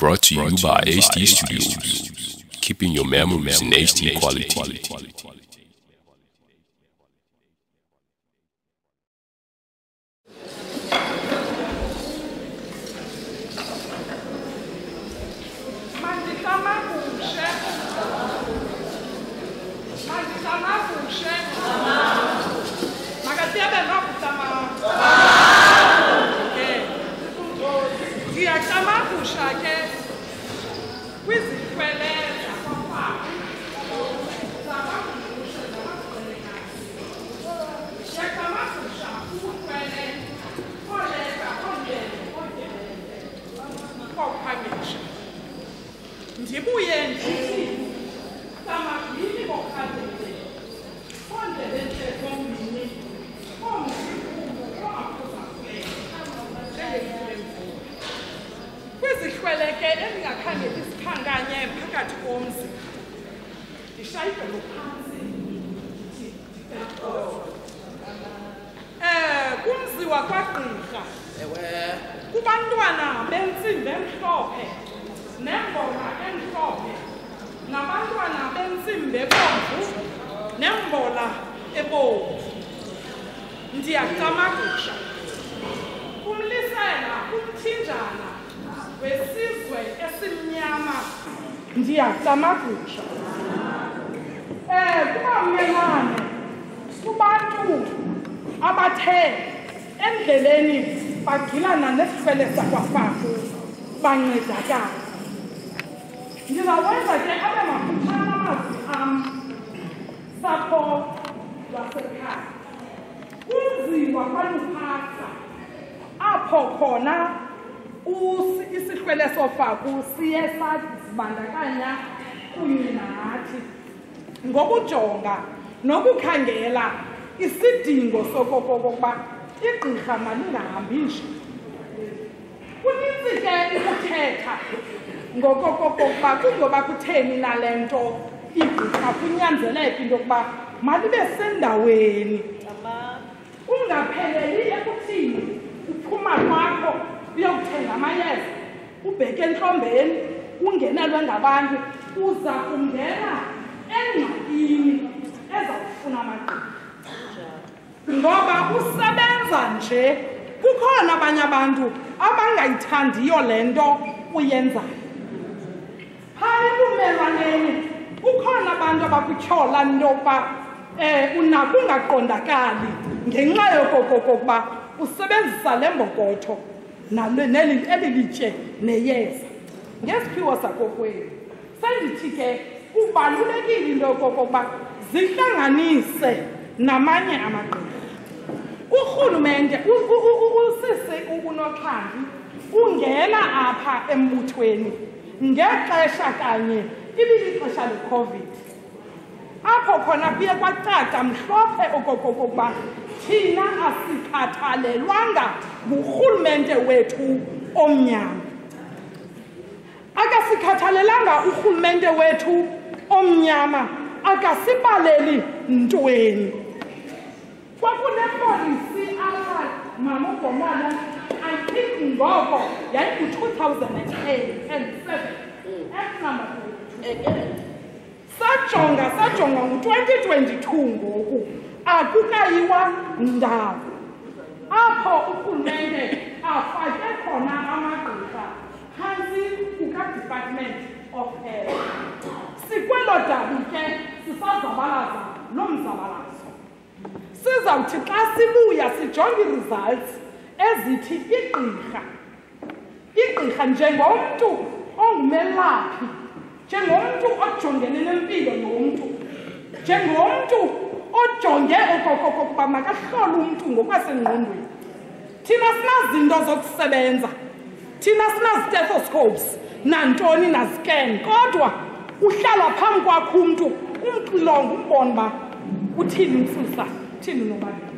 Brought to you by HD Studios, keeping your memories in HD quality. zooFaku siyesazibandakanya kunye nathi ngokujonga nokukhangela isidingo sokokokuba igqirha malingahambi nje. Kunintsi ke ukuthetha ngokokokuba kungoba kutheni nale nto igqirha kunyanzeleke into yokuba malibe sendaweni. Ungapheleli ekuthini uphuma kwakho uyokuthenga amayeza ubheke enhlombeni ungenelwe ngabantu uza kungena engxakini ezawufuna amagqirha ngoba usebenza nje. Kukhona abanye abantu abangayithandiyo le nto uyenzayo. Phaya ebumelwaneni kukhona abantu abakutyhola into yokuba unako ungaqondakali ngenxa yokokokuba usebenzisa le mbokotho eli litye neyeza ngesiphiwo sakokwenu. Sendithi ke ubalulekile into yokokuba zihlanganise namanye amagqirha. Urhulumente usisi uNonkundla ungena apha embuthweni ngexesha kanye ibilixesha leCovid, apho khona kuye kwacaca mhlophe okokokuba thina asikhathalelwanga ngurhulumente wethu omnyama. Akasikhathalelanga urhulumente wethu omnyama, akasibaleli ntweni. Kwakunepolisi apha mamogomana I think ngoko yayiku-2007 Act number 22. Sajonga ngo-2022 ngoku akukayiwa ndawo apho urhulumente afake khona amagqirha phantsi kuka-Department of Health. Sikwelo dabi ke sisazabalaza lo mzabalazo. Sizawuthi xa sibuya sijonge ii-results ezithi igqirha njengomntu ongumelaphi, njengomntu ojongene nempilo yomntu, njengomntu ojonge okokokuba makahlole umntu ngokwasengqondweni. Thina sinazinto zokusebenza, thina sinazitethoscopes nantoni naziscan, kodwa uhlala phambi kwakho umntu umxilongo umbone uba uthini umsusa, uthini unobangela.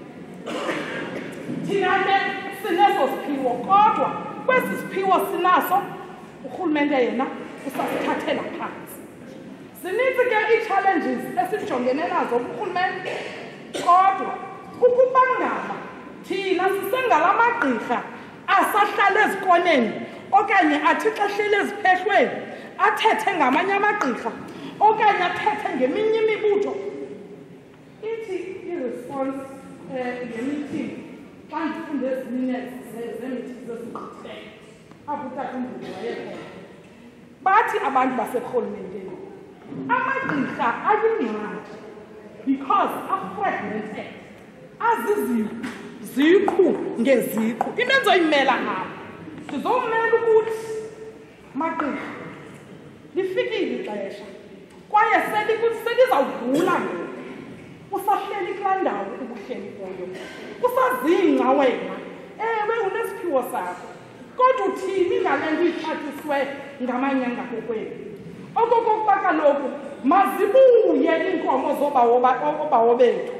Thina ke sineso siphiwo, kodwa kwesi siphiwo sinaso urhulumente yena usasithathela phansi. Zininzi ke ii-challenges esijongene nazo kurhulumente, kodwa ukuba ngaba thina sisengala magqirha asahlala ezikoneni okanye athi xa hleli eziphehlweni athethe ngamanye amagqirha okanye athethe ngeminye imibutho. Ithi i-response nge-meeting xa ndifunde ezinye zee-meeting zezigqithileyo apho utata uMbulu wayekhona. Bathi abantu baserhulumenteni amagqirha ayingxaki because are-fragmented, aziziqu ngeziqu. Into endizoyimela apha ndizowumela ukuthi magqirha lifikile ixesha kwaye selizawudlula ngoku. Usahleli kulaa ndawo ubuhleli kuyo, usazingca wena. Ewe unesiphiwo sakho kodwa uthini ngale nto ixhathiswe ngamanyanga kokwenu. Okokokuba kaloku mazibuye iinkomo zoobawo bethu.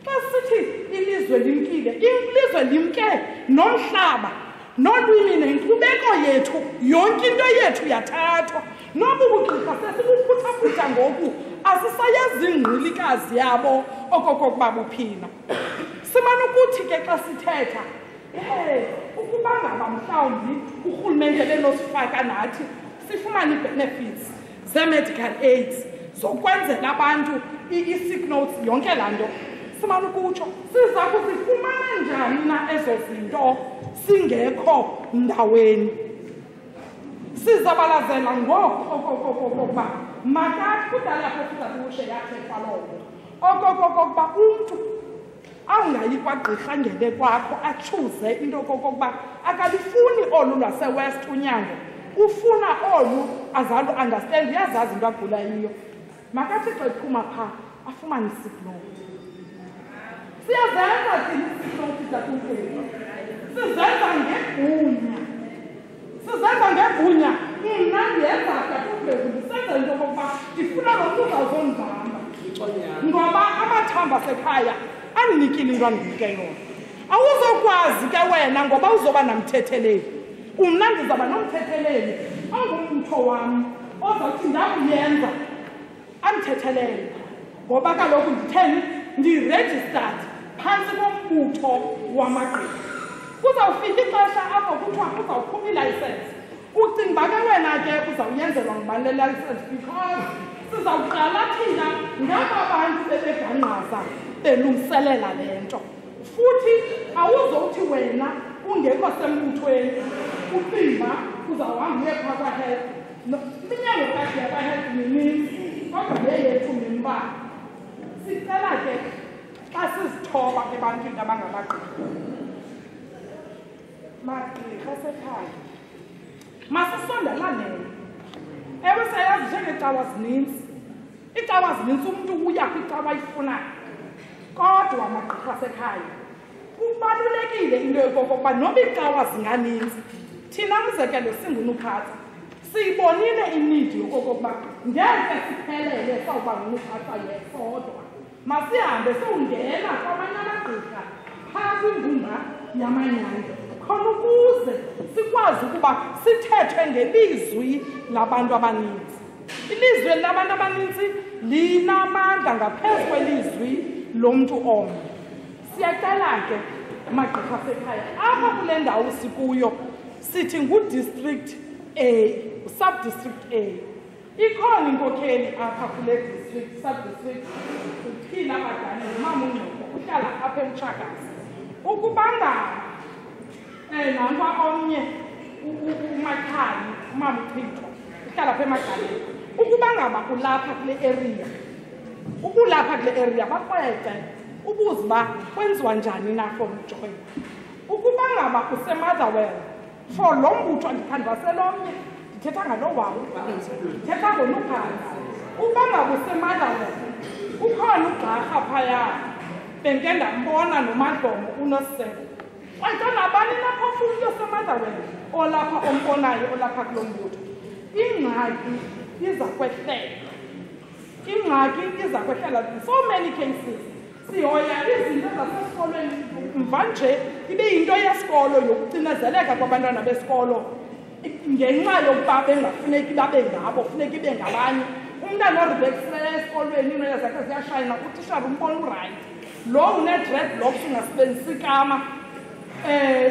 Xa sithi ilizwe limkile, ilizwe limke nomhlaba nolwimi nenkcubeko yethu, yonke into yethu yathathwa. Nobu bugqirha sesibuphuthaphutha ngoku asisayazi ingqilikazi yabo okokokuba buphina. Simane ukuthi ke xa sithetha ukuba ngaba mhlawumbi urhulumente benosifaka nathi sifumane ii-benefits zee-medical aids zokwenzela abantu ii-sick notes, yonke laa nto. Simane ukutsho siza kuzifumana njani na ezo zinto singekho ndaweni? Sizabalazela ngoku okokokokuba makathi kudala apho sizakushe yathethwa loo nto okokokokuba umntu angayi kwagqirha ngele kwakho atshuze into yokokokuba akalifuni olu lwase-west unyango, ufuna olu azalo understand, uyazazi into agula yiyo. Makathi xa ephuma phaa afumane i-sick note. Siyazenza thina i-sick note zakukwethu, sizenza ngegunya. Mna ndiyenza kakukwethu ndisenza into yokokuba ndifuna lo mntu uzawuzondihamba ngoba amathamba asekhaya andinikile into andinike yona. Awuzokwazi ke wena ngoba uzoba namthetheleli. Mna ndizawuba nomthetheleli ongumtho wam ozawuthi ndakuyenza amthethelele ngoba kaloku nditheni ndiregistered phantsi kombutho wamagqirha. Kuzawufika ixesha apho kuthiwa kuzawuphuma ilayisensi. Ucinga uba ke wena ke uzawuyenzelwa ngubani le license because sizawuqala thina ngaba bantu bebegangqaza belungiselela le nto. Futhi awuzowuthi wena ungekho sembuthweni ucinga uzawuhamba uye phaa kwa-health. Iminyango kakhe yakwa-health mininzi kodwa le yethu mimbalwa. Sicela ke xa sizithoba ebantwini abangabagqirha, magqirha asekhaya masisondelaneni. Ewe siyayazi njengeecawa zininzi, iicawa zininzi umntu uya kwicawa ayifunayo, kodwa amagqirha asekhaya kubalulekile into yokokokuba noba iicawa zinganinzi, thina umzekelo singunuphatha siyibonile inidi yokokokuba ngeke siphelele sawuba ngunuphatha yesodwa. Masihambe sowungena kwamanye amagqirha phaa kwimbumba yamanyanga khona ukuze sikwazi ukuba sithethwe ngelizwi labantu abaninzi. Ilizwi labantu abaninzi linamandla ngaphezu kwelizwi lomntu omnye. Siyacela ke amagqirha asekhaya apha kule ndawo sikuyo sithi ngudistrict A, subdistrict A. Ikhona inkokheli apha kule district, subdistrict, uphila abadala nomama uNgqoko uhlala apha eMtshakazi. Ukuba ngaba nantwa omnye uMakhali, umama uChithwa uhlala apha eMagaleni. Ukuba ngaba ulapha kule area, ukulapha kule area bakrwece ubuze uba kwenziwa njani na for uJoy. Ukuba ngaba useMotherwell for lo mbutho ndikhandwaselomnye ndithetha ngaloo wawo, ndithetha ngoNuphansi. Uba ngaba useMotherwell ukhona ugqarha phaya bendike ndambona noMadlomo uNosebo. Xa nabani napha ufuna into yaseMotherwell olapha ombonayo olapha kulo mbutho, ingxaki iza kwehlela. So many cases sihoya izinto zasesikolweni mva nje ibe yinto yesikolo yokucinezeleka kwabantwana besikolo ngenxa yokuba bengafuneki babe ngabo, funeka ibe ngabanye. Umntana oribekisileyo esikolweni iinwele zakhe ziyashayina, utishara umbona urayithi. Lo une-dreadlocks ungasebenzisi ikama,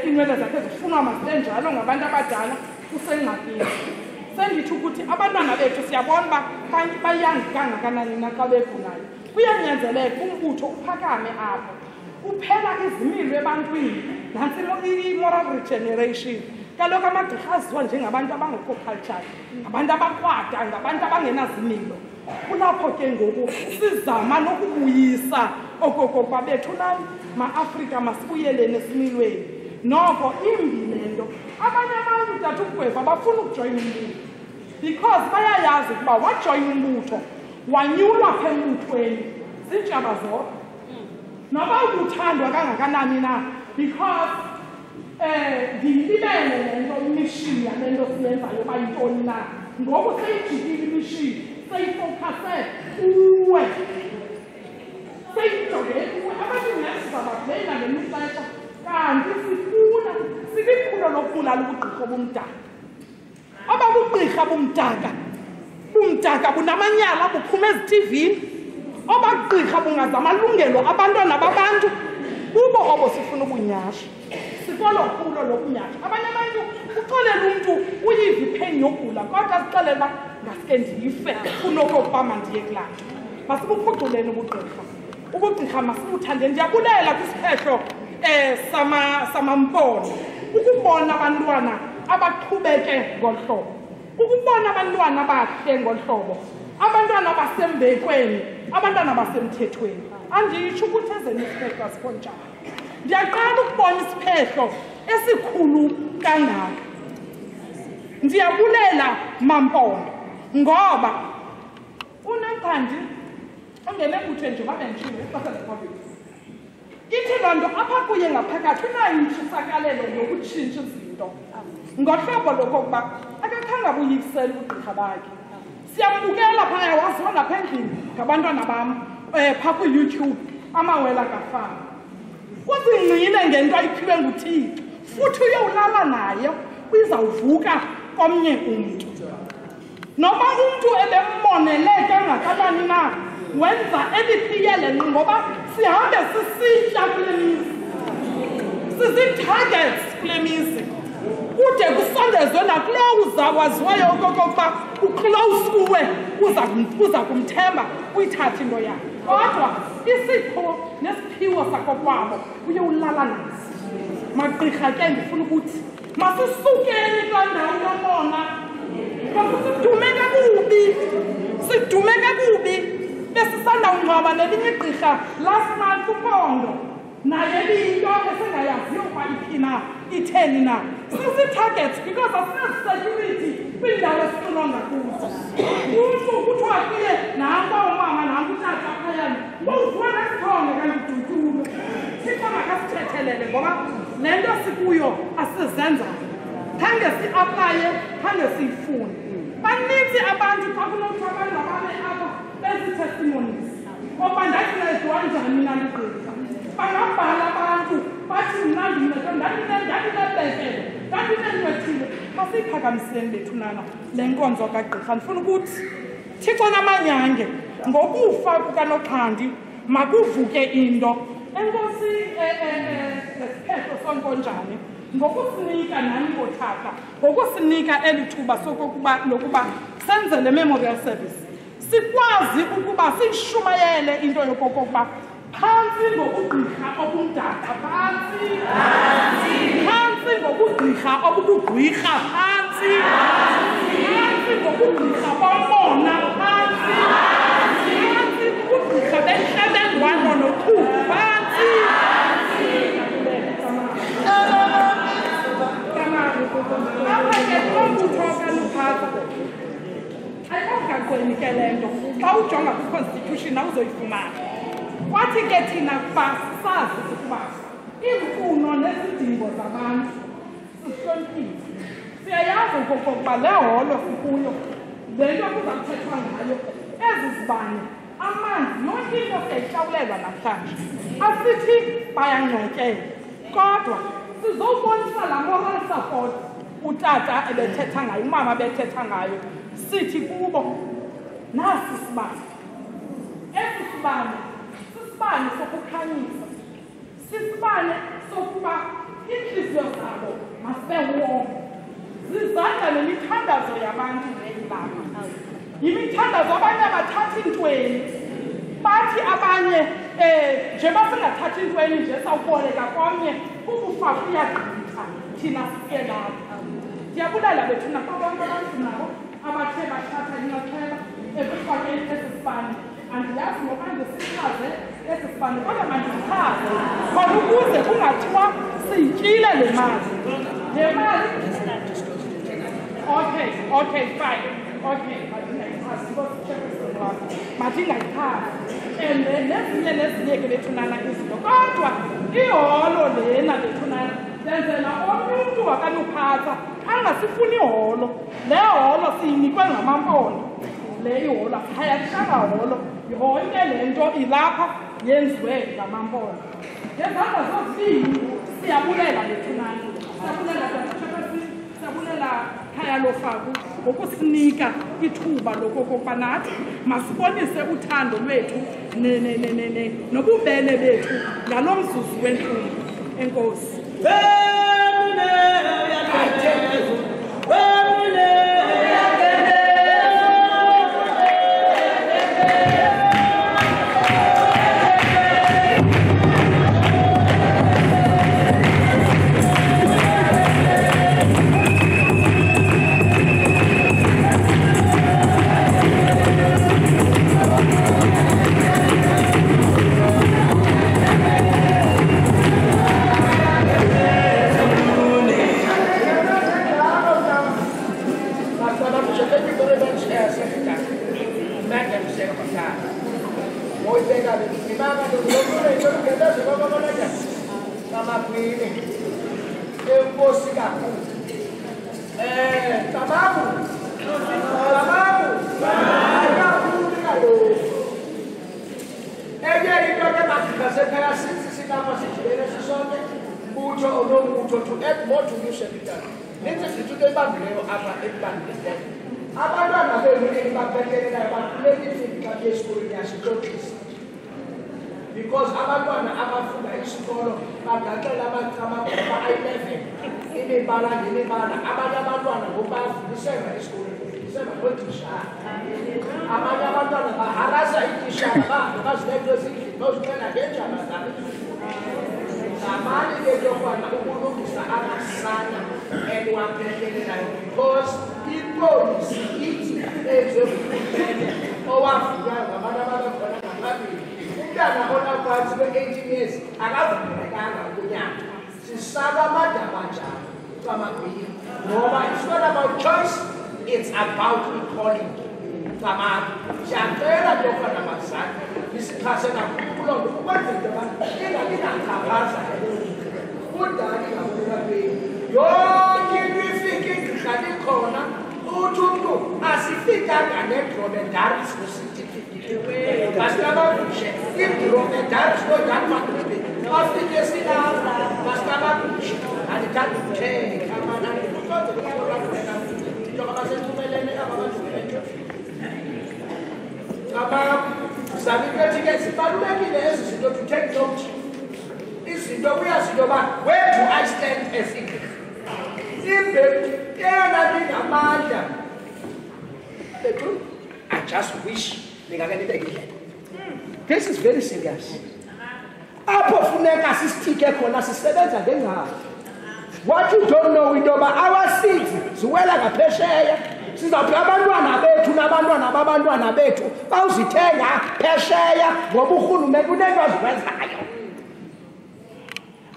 iinwele zakhe zifunwa mazibe njalo ngabantu abadala. usengxakini. Sendithi ukuthi abantwana bethu siyabona uba bayangi kangakanani na xa begulayo. Kuyanyanzeleka umbutho uphakame apho. Uphela izimilo ebantwini. Nantsi i-moral regeneration. Kaloku amagqirha aziwa njengabantu abangekho cultured, ngabantu abakrwada, ngabantu abangenazimilo. Kulapho ke ngoku sizama nokubuyisa okokokuba bethu nani ma-Afrika masibuyeleni esimilweni. Noko imbi le nto. Abanye abantu tata ugweva bafuna ukujoyina umbutho because bayayazi ukuba wajoyina umbutho wanyulwa apha embuthweni ziintshaba zodwa. Noba ubuthandwa kangakanani na because ndiyilibele le nto imishini yale nto siyenzayo uba yintoni na. Ngoku seyijikile imishini seyifowukhase kuwe seyijogele kuwe. Abantu nesizababhena ngemixesha kanti sifuna siliphulo lokubulala ubugqirha obumdaka. Ababugqirha bumdaka bunamanyala buphuma ezithivini. Abagqirha bungaza amalungelo abantwana babantu kubo obo sifuna ubunyasha. Sikolo kulo lokunyasha. Abanye abantu uxolela umuntu uyiva ipheni yogula kodwa sixelela uba ngaske ndife kunokokuba mandiye kulapha. Masibuphuculeni ubugqirha. Ubugqirha masibuthande. Ndiyabulela kwisiphetho samampondo ukubona abantwana abaqhubeke ngolu hlobo, ukubona abantwana abahle ngolu hlobo, abantwana basembekweni, abantwana basemthethweni. Anditsho ukuthi ezenye isiphetho asikho njalo. Ndiyaqala ukubona isiphetho esikhulu kangaka. Ndiyabulela Mampondo ngoba uNenkandi ungene embuthweni nje babendishilo ixesha le-COVID. Ithi loo nto apha kuye ngaphakathi unayo intshisakalelo yokutshintsha izinto ngohlobo lokokuba akakhange abuyisele ubugqirha bakhe. Siyambukela phaya wazibona apha endlini ngabantwana bam phaa kwi-YouTube AMAWELE OOFAKU. Uzingcile ngento ayiphiwe nguThixo futhi uyowulala nayo uyizawuvuka komnye umntu. Noba umntu ebembonele kangakanani na wenza eliphiyele ngoba sihambe sisitya kule mizi, sizi-targets kule mizi kude kusondezwe nakulowo uzawaziwayo okokokuba uclose kuwe uza kumthemba uyithathe into yakhe. Kodwa isipho nesiphiwo sakokwabo uye ulala naso. Magqirha ke ndifuna ukuthi masisukeni kulaa ndawo yomona. Sidume kakubi besisanda ungcwaba nelinye igqirha last month uPondo naye liyinto esingayaziyo ukuba iphina itheni na. Sisi-targets because asina-security kwiindawo esixilonga kuzo. Umntu kuthiwa kuye nanko umama nanko utata phayana wawuvuka nesithonge kanti udutyulwe. Thixo makasithethelele ngoba le nto sikuyo asizenzanga. Khange si-aplaye, khange siyifune. Baninzi abantu xa kunothiwa abantu bababe apha bezi-testimonies oba ndakuncedwa njani nalugqirha. Bangabhala abantu bathi mna ndincedwa ndandinebekele ndandinenwethile. Masiyiphakamiseni bethu nana le nkonzo kagqirha. Ndifuna ukuthi Thixo namanyange ngokufa kukaNoxandi makuvuke into. Enkosi nesiphetho soNkonjane ngokusinika nani bothata, ngokusinika eli thuba lokuba senze le memorial service, sikwazi ukuba siyishumayele into yokokokuba phantsi ngobugqirha obumdaka, phantsi ngobugqirha obubugqirha, phantsi ngobugqirha bomona, phantsi ngobugqirha bentlebendwano noqhubu, phantsi. Apha ke kulombutho okanuphatha ayikongakweni ke le nto xa ujonga kwi-constitution awuzoyifumana. Kwathi ke thina kuba sazi ukuba iimfuno nezidingo zabantu sihloniphile. Siyayazi okokokuba le holo sikuyo le nto kuza kuthethwa ngayo, ezi zibane, amanzi, yonke into siyayihlawulelwa namhlanje. Asithi bayangcwetyela kodwa sizobonisa la moral support utata ebethetha ngayo, umama bethetha ngayo. Sithi kubo nasi isibane, esi sibane sisibane sokukhanyisa, sisibane sokuba iintliziyo zabo masibe wonke, zizandla nemithandazo yabantu lelapha. Yimithandazo abanye abathatha intweni. Bathi abanye njengoba singathathi intweni nje sawuboleka komnye ukufaku uyagqitha thina siye lapha. Ndiyabulela bethuna kwabonke abantu nabo abathe bathatha inxaxheba ekufakeni esi sibane. Andiyazi ngoba ndisichaze esi sibane kodwa mandichaze khona ukuze kungathiwa siyityile le mali. Le mali okay, fine. Okay, madingayithathi and nezinye ke bethunana izinto kodwa iholo lena bethunana lenzela omntu akanuphatha angasifuni iholo. Le holo siyinikwe ngamampondo. Le iholo ayashanga holo yonke le nto ilapha yenziwe ngamampondo. Ngezandla zozibini siyabulela bethunana. Siyabulela khaya lofaku ngokusinika ithuba lokokuba nathi masibonise uthando lwethu nobubele bethu ngalo mzuzu wentlungu. Enkosi. Because abantwana abafunda isikolo bagaqela abantwana ba-11 imibala ngemibala abanye abantwana ngokubafundisela esikolweni bafundisela ngootishara abanye abantwana baharasa iitishara bahambe bazilento ezindlini bazixela ngenjaba zabo ngamanye ke yokubana ukulungisa amasana endiwaphelelelayo because ipolisi ithi ezokufundele owavunywa ngabantu abakhona ngaphambili umntana onaphansi kwe-18 years akavumelekanga ukunyanga sisaba amadabajana kwamabhili ngoba it's not about choice, it's about calling. Siyacela lokho bazali isixhase kakhulu loo nto ukwenzela into yoba ingabinangaphaza udali ngakulapeni yonke into ifike ingqala ikhona uthi umntu asifikanga ne-dromedaries certificate masikabakushe i-dromedaries kodani makulibe afike silapha masikabakushe andithanda ukuthenga abasentumelene ababajumelene zabikethi-ke zibalulekile ezi zinto to take note. Izinto kuyazinto yoba where do I stand as English? Eyona ndingamandla bethu I just wish ningake nibeke indlela. This is very serious. Apho funeka sisitike khona sisebenza ngengalo. What you don't know into yoba our seeds ziwela ngaphesheya. Sizawuthi abantwana bethu nabantwana babantwana bethu bawuzithenga phesheya ngoba urhulumente unento aziwenzayo.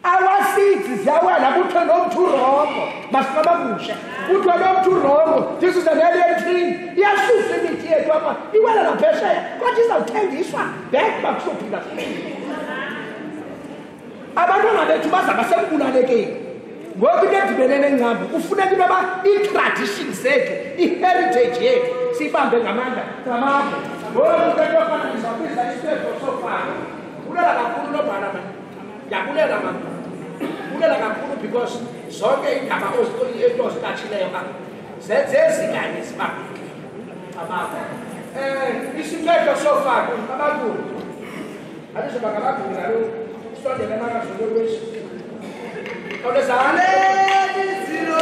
Our seeds ziyawela kuthiwe nomthurongo masikabakushe kuthiwe nomthurongo. This is an alien tree. Iyasusa imithi yethu apha iwela ngaphesheya kodwa izawuthengiswa back bakusophinda abantwana bethu bazaba sembulalekeni. Ngoba into edibene nengcambu kufuneka into yoba ii-tradition zethu i-heritage yethu siyibambe ngamandla ngamandla. Ngoba into yofana ndizawubiza isiphetho zooFaku. Bulela kakhulu nobhala mani, ndiyabulela mani, bulela kakhulu because zonke iindaba ento ozitatshileyo apha zenze ezinganye zibambe ababo. Isiphetho zooFaku ababuli alizoba ngababuli nalo sondele emakazololwesi. Olezane, zero,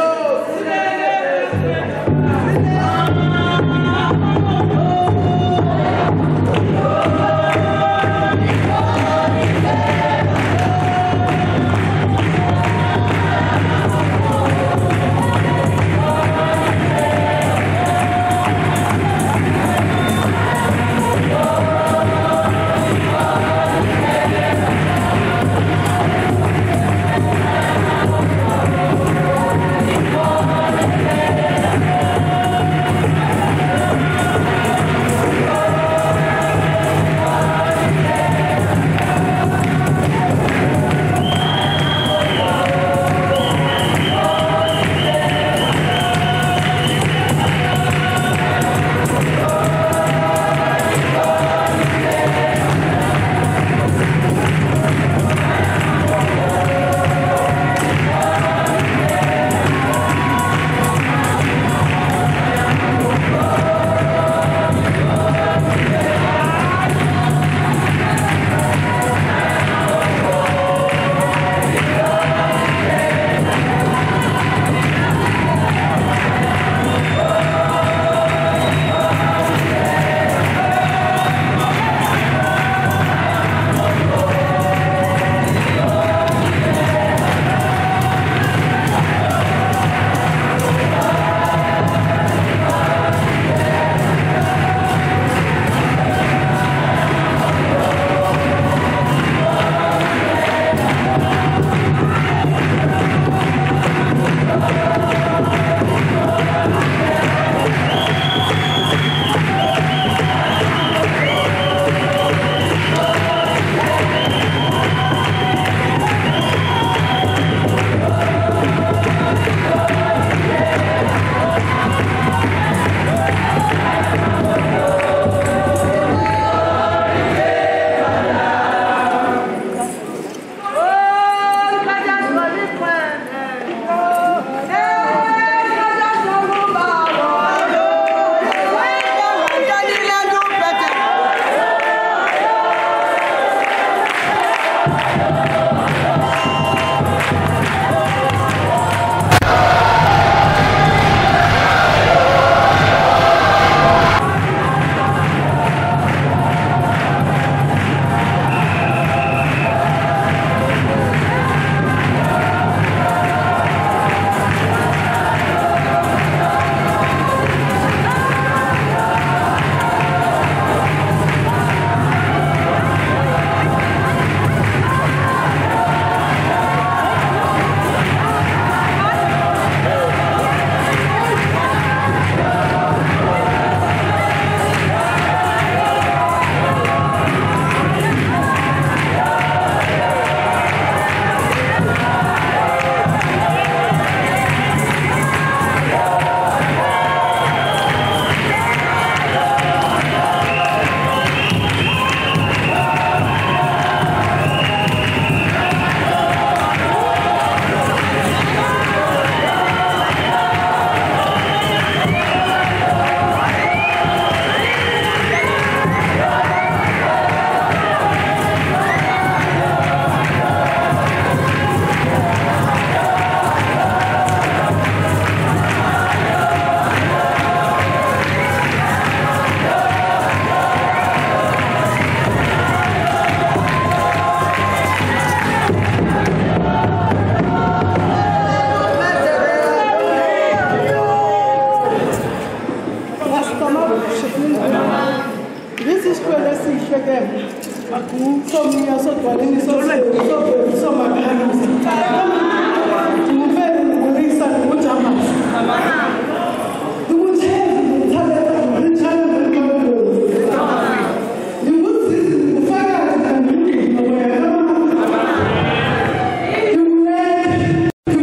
This is where I see again. So many are so dwelling, so much. You very reason which I'm you would have the talent of you would see the fire and looking away. You read, you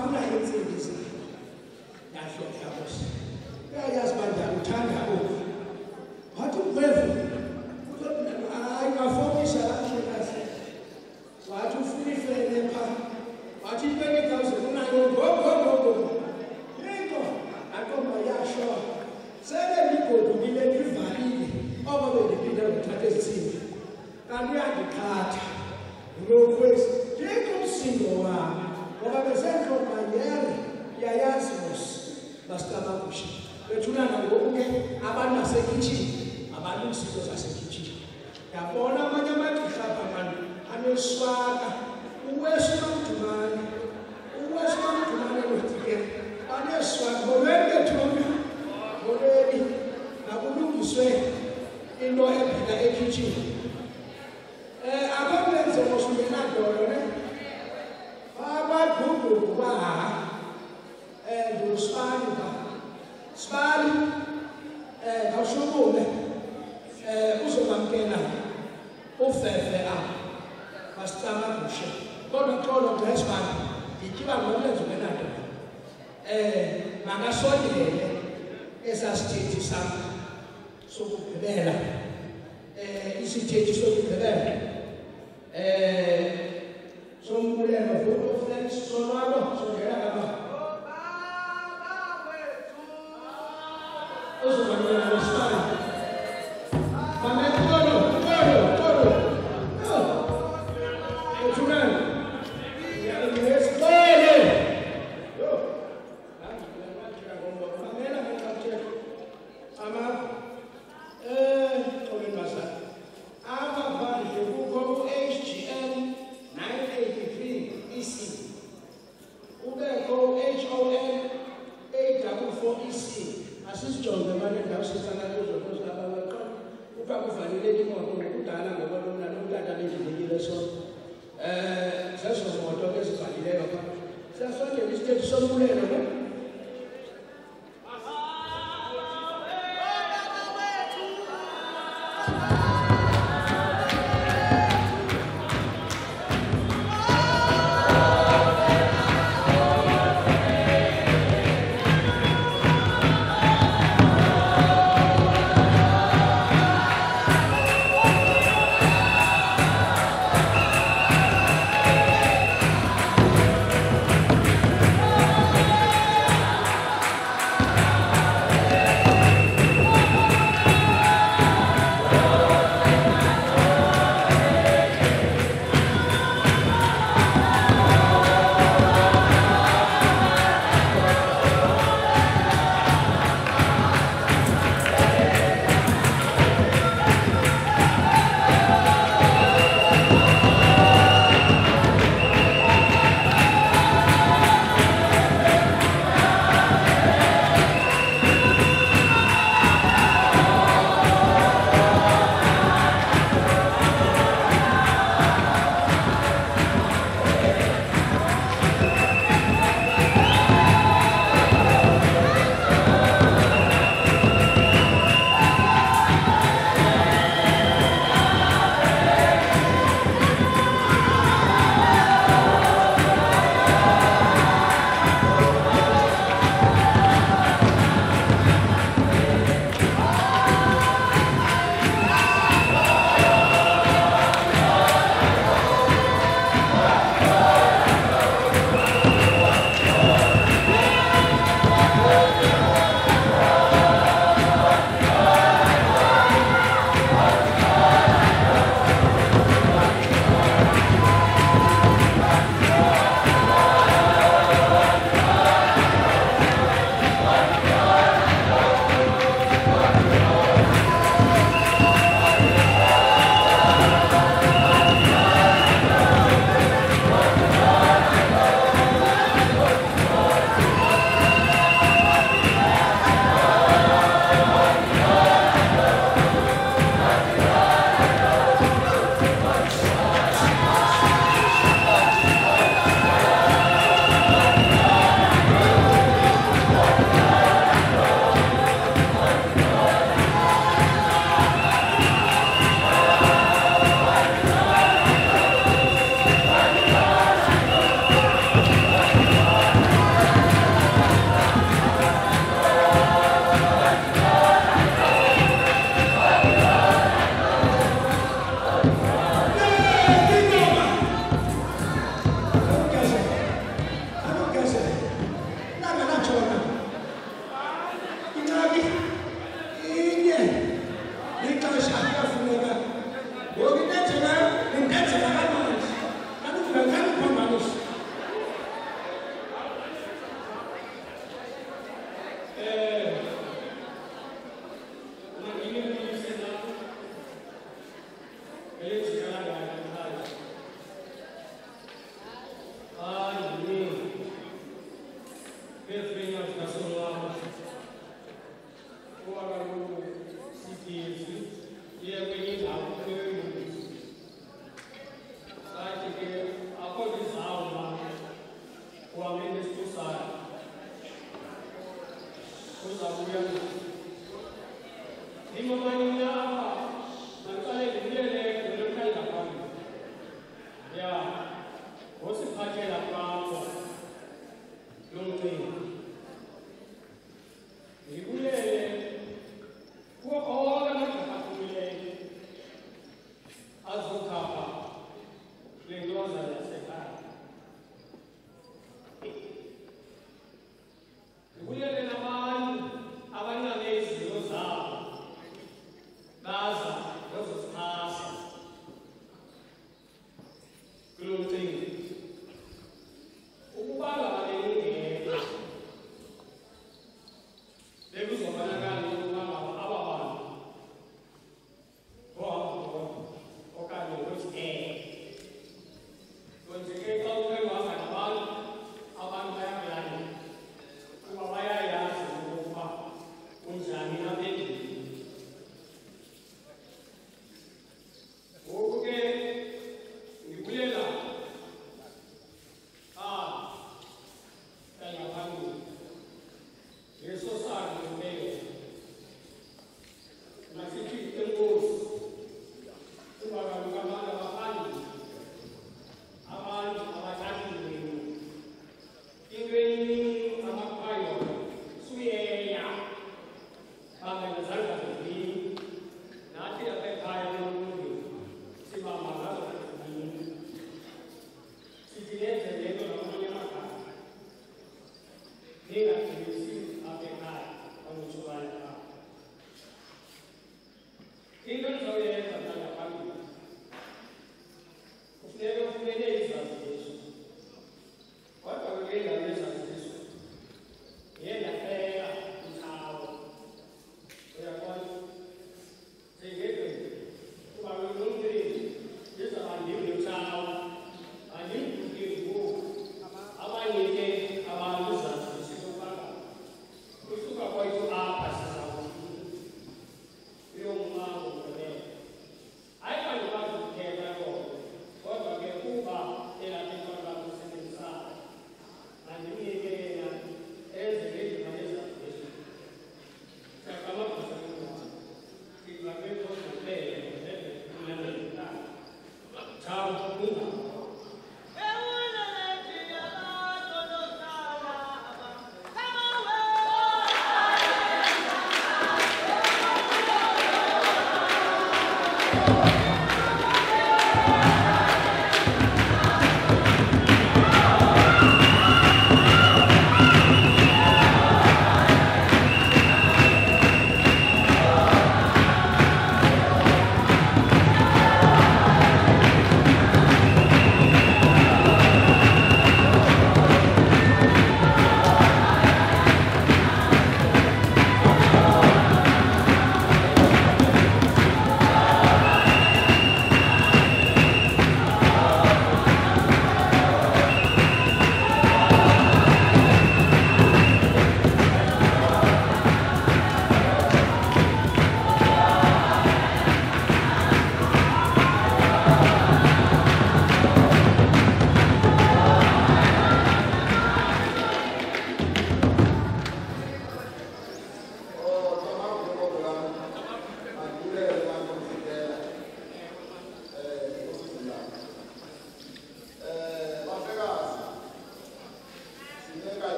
bafuna insindiso yasho yabose uyayazi bandla uthanda oku wathi mwevu hayi ngafokisa kahle kahle wathi ufuna ifele pha wathi 20,000 unayo go yinto akomba yasho sele ligodukile livalile oba bendiphinde ngithathe izinto kanti uyandithatha ngokwesi yikho umsindo wami ngoba besenhlomanyere yayazi basitabakusha bethulana ngoku-ke abantu basekitshini abalungisizo zasekitshini yabona amanye amagqirha apha mani aneswaka uwesumamdumane wetike baneswaka ngolweni bethomi ngolweni nakulungiswe into ebheka ekitshini ababenze mosungenadolo ne abagugugu bahaha ngusibali sibali ngawushukule uzobamkela ufefe apha basicamagushe kodwa xolo ngesibali ndityhiba ngolenzo benadolo makasondele esasithethi sam sokugqibela isithethi sokugqibela sombulelo vote of thanks sonwabo sondela ngapha uzobamkela nesibali mametolo ethunani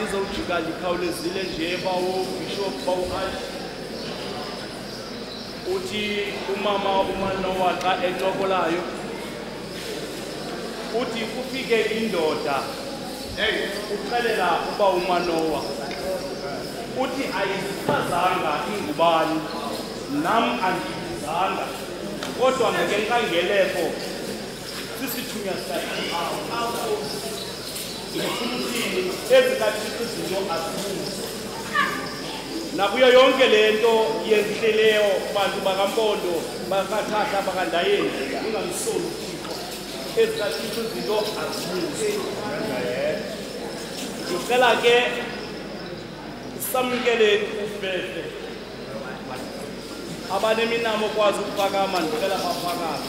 Ndizojika ndikhawulezile nje bawo bishop bawo uthi umama uManowa xa encokolayo uthi kufike indoda uxelela uba uManowa uthi ayisazanga ingubani nam andiyizanga kodwa ngenkangeleko sisithunywa sakho ngikuthini ezikathixo izinto azibuzi nakuyo yonke le nto yenzihleleyo bantu bakampondo bakathatha bakandayeni ingamsoli uthixo ezikathixo izinto azibuzi ndicela ke samkeleni ufefe abaneminamo kwazi ukufakama ndicela bafakame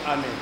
Amen.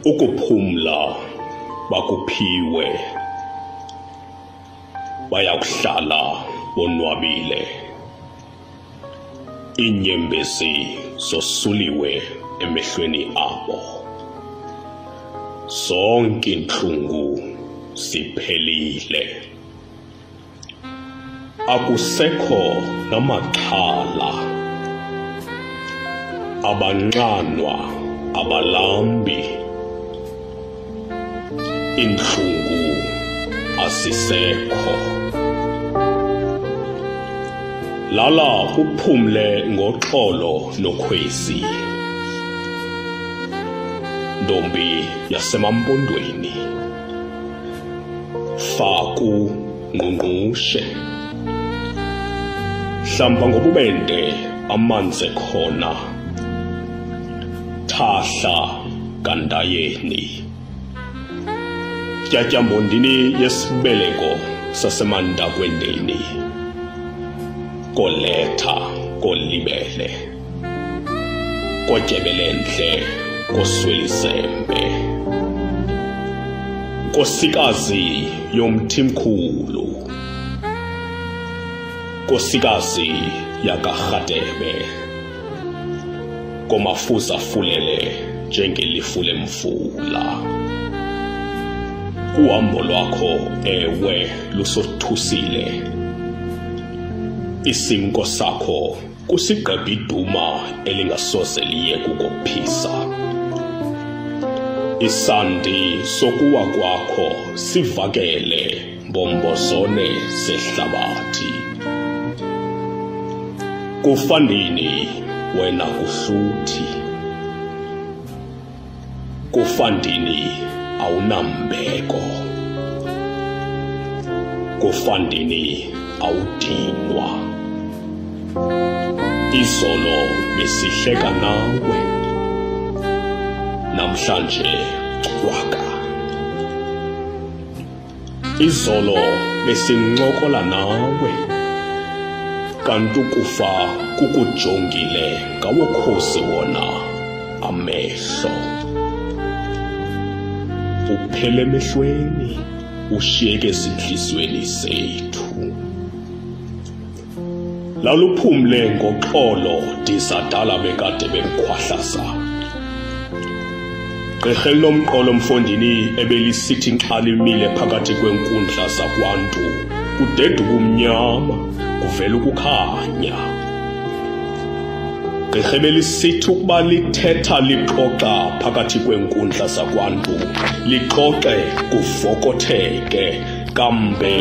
ukuphumla bakuphiwe, bayakuhlala bonwabile. Inyembezi zosuliwe emehlweni abo, zonke inhlungu ziphelile. Akusekho namaxhala, abanqanwa abalambi, inhlungu asisekho. lala uphumle ngoxolo nokhwezi ntombi yasemampondweni faku ngqungqushe hlamba ngobubende amanzi khona thahla kandayeni tyatyambondini yesibeleko sasemandakwendeni koletha kolibele kotyebelenhle koswelisembe nkosikazi yomthimkhulu nkosikazi yakarhatebe komafuza fulele njengelifu lemvula uhambo lwakho ewe lusothusile isimko sakho kusigqeba iduma elingasoze liye kukophisa isandi sokuwa kwakho sivakele mbombozone sehlabathi kufandini wena kuhluthi kufandini awunambeko kufandini awudinwa izolo besihleka nawe namhlanje cwaka izolo besincokola nawe kanti ukufa kukujongile ngawokhosi wona amehlo uphele emehlweni ushiyeke ezinhliziyweni zethu laluphumle ngoxolo dizadala bekade bemkhwahlaza gqirha elinomqolo mfondini ebelisithi nxa limile phakathi kwenkundla zakwantu kudeda ubumnyama kuvela ukukhanya gqirha ebelisithi ukuba lithetha lixoxa phakathi kwenkundla zakwantu lixoxe kuvokotheke kambe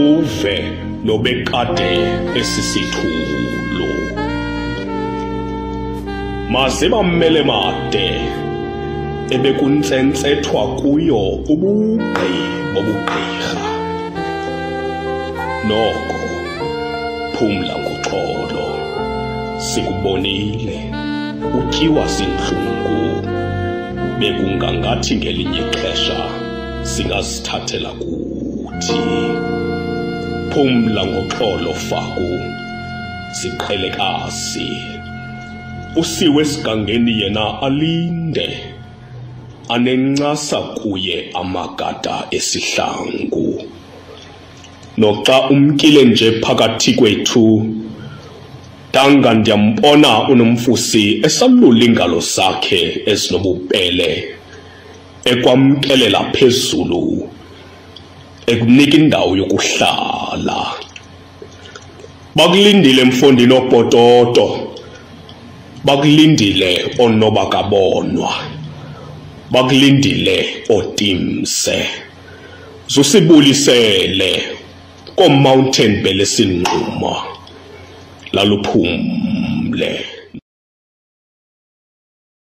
uve nobekade esisithulu maze bamele made ebekuntsentsethwa kuyo ubugqi bobugqirha noko phumla ngoxolo sikubonile utyiwa zinhlungu bekungangathi ngelinye ixesha singazithathela kuthi phumla ngoxolo faku siqhelekazi usiwe esigangeni yena alinde anencasa kuye amagada esihlangu noxa umkile nje phakathi kwethu tanga ndiyampona unomfusi esalula ingalo zakhe ezinobupele ekwamkelela phezulu ekunika indawo yokuhlala bakulindile mfondini obhototo bakulindile onobakabonwa bakulindile otimse zusibulisele ko mountain bele sinquma laluphumle